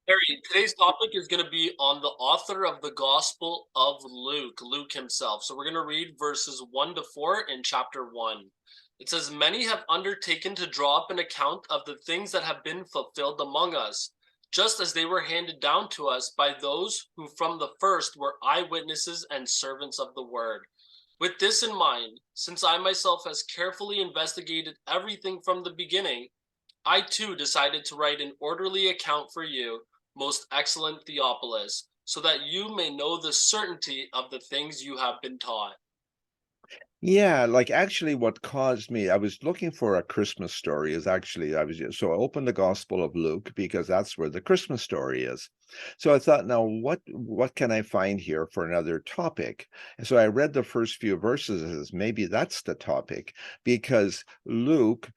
Harry, today's topic is going to be on the author of the Gospel of Luke, Luke himself. So we're going to read verses 1 to 4 in chapter 1. It says, "Many have undertaken to draw up an account of the things that have been fulfilled among us, just as they were handed down to us by those who from the first were eyewitnesses and servants of the word. With this in mind, since I myself has carefully investigated everything from the beginning, I too decided to write an orderly account for you, most excellent Theophilus, so that you may know the certainty of the things you have been taught." Yeah, like actually what caused me, I was looking for a Christmas story is actually so I opened the Gospel of Luke because that's where the Christmas story is. So I thought, now what can I find here for another topic? And so I read the first few verses as maybe that's the topic because Luke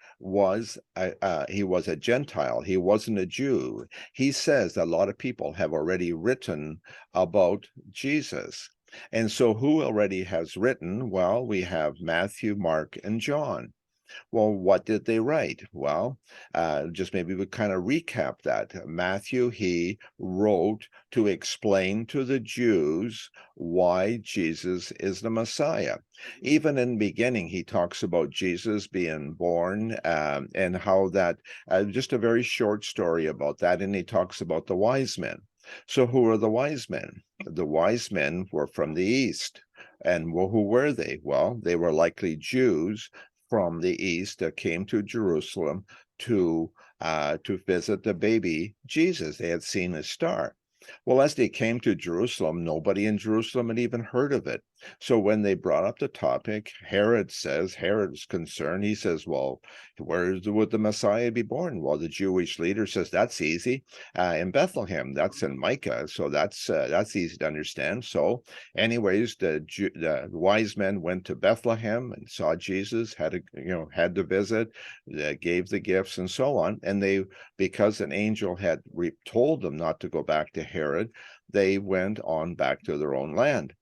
he was a Gentile. He wasn't a Jew. He says that a lot of people have already written about Jesus. And so who already has written? Well, we have Matthew, Mark, and John. Well, what did they write? Well, just maybe we kind of recap that. Matthew, he wrote to explain to the Jews why Jesus is the Messiah. Even in the beginning, he talks about Jesus being born and how that, just a very short story about that. And he talks about the wise men. So, who are the wise men? The wise men were from the East. And well, who were they? Well, they were likely Jews from the east that came to Jerusalem to visit the baby Jesus. They had seen a star. Well, as they came to Jerusalem, nobody in Jerusalem had even heard of it. So when they brought up the topic, Herod was concerned. He says, "Well, where would the Messiah be born?" Well, the Jewish leader says, "That's easy, in Bethlehem. That's in Micah, so that's easy to understand." So anyways, the wise men went to Bethlehem and saw Jesus, had to visit, gave the gifts and so on. And they, because an angel had told them not to go back to Herod, they went on back to their own land.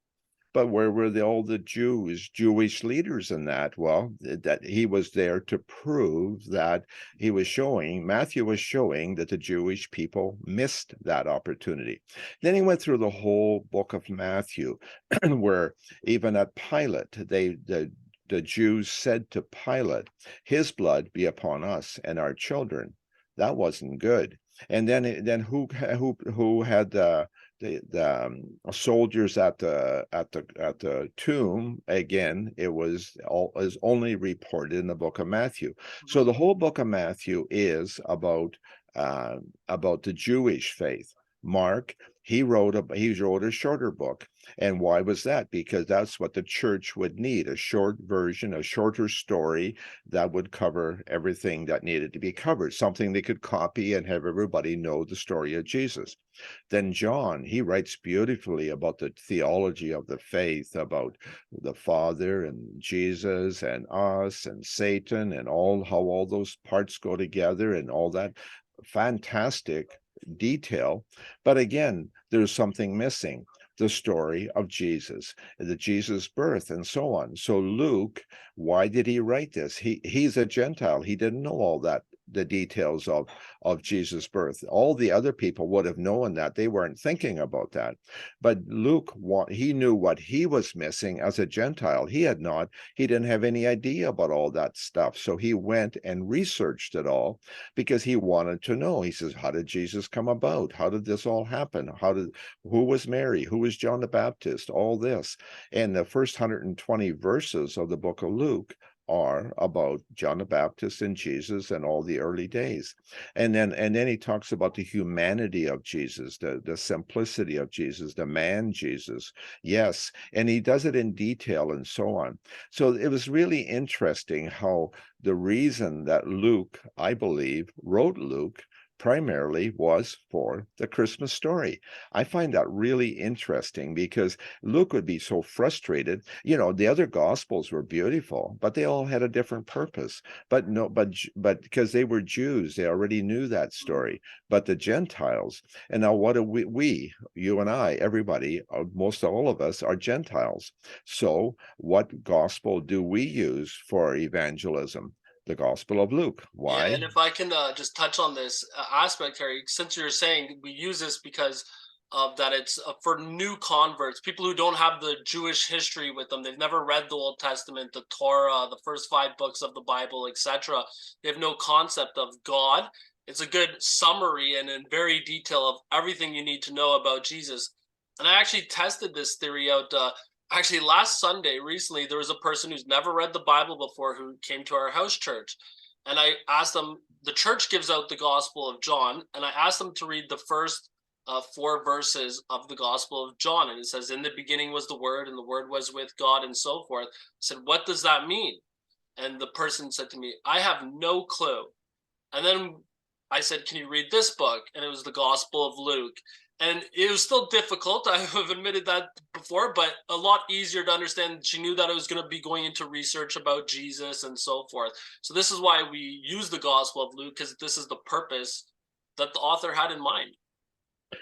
But where were all the Jewish leaders in that? Well, that he was there to prove that Matthew was showing that the Jewish people missed that opportunity. Then he went through the whole book of Matthew, where even at Pilate, the Jews said to Pilate, "His blood be upon us and our children." That wasn't good. And then who had the soldiers at the tomb? Again, it was all is only reported in the book of Matthew. So the whole book of Matthew is about the Jewish faith. Mark, he wrote a shorter book. And why was that? Because that's what the church would need, a short version, a shorter story that would cover everything that needed to be covered, something they could copy and have everybody know the story of Jesus. Then John, he writes beautifully about the theology of the faith, about the Father and Jesus and us and Satan and all how all those parts go together and all that fantastic detail. But again, there's something missing, the story of Jesus, the Jesus birth, and so on. So Luke, why did he write this? He's a Gentile. He didn't know all that, the details of Jesus' birth. All the other people would have known that. They weren't thinking about that. But Luke, he knew what he was missing as a Gentile. He didn't have any idea about all that stuff. So he went and researched it all because he wanted to know. He says, how did Jesus come about? How did this all happen? Who was Mary? Who was John the Baptist? All this. And the first 120 verses of the book of Luke are about John the Baptist and Jesus and all the early days. And then he talks about the humanity of Jesus, the simplicity of Jesus, the man Jesus. Yes, and he does it in detail and so on. So it was really interesting how the reason that Luke, I believe, wrote Luke primarily was for the Christmas story. I find that really interesting because Luke would be so frustrated. The other gospels were beautiful, but they all had a different purpose. But no, but because they were Jews, they already knew that story. But the Gentiles, and now what do you and I, everybody, most all of us are Gentiles. So what gospel do we use for evangelism? the Gospel of Luke. Yeah, Why? and if I can just touch on this aspect, Harry, since you're saying we use this because of that, it's for new converts, people who don't have the Jewish history with them. They've never read the Old Testament, the Torah, the first 5 books of the Bible, etc. They have no concept of God. It's a good summary and in very detail of everything you need to know about Jesus. And I actually tested this theory out. Actually, last Sunday, recently, there was a person who's never read the Bible before who came to our house church, and I asked them, the church gives out the Gospel of John, and I asked them to read the first 4 verses of the Gospel of John. And it says, in the beginning was the Word, and the Word was with God, and so forth. I said, what does that mean? And the person said to me, I have no clue. And then I said, can you read this book? And it was the Gospel of Luke. And it was still difficult. I have admitted that before, but a lot easier to understand. She knew that I was going to be going into research about Jesus and so forth. So this is why we use the Gospel of Luke, because this is the purpose that the author had in mind.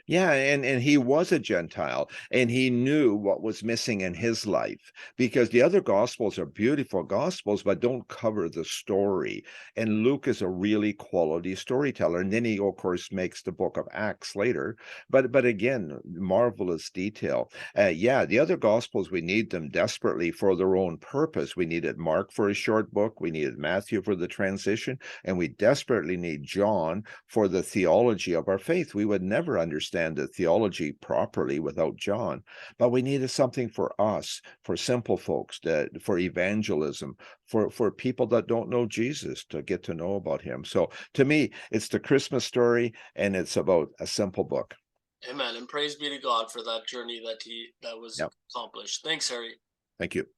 Yeah, and he was a Gentile, and he knew what was missing in his life, because the other gospels are beautiful gospels, but don't cover the story. And Luke is a really quality storyteller. And then he, of course, makes the book of Acts later. But again, marvelous detail. Yeah, the other gospels, we need them desperately for their own purpose. We needed Mark for a short book, we needed Matthew for the transition, and we desperately need John for the theology of our faith. We would never understand the theology properly without John, but we needed something for us, for simple folks, for evangelism, for people that don't know Jesus, to get to know about him. So to me, it's the Christmas story, and it's about a simple book. Amen. And praise be to God for that journey that was Yep. accomplished. Thanks, Harry. Thank you.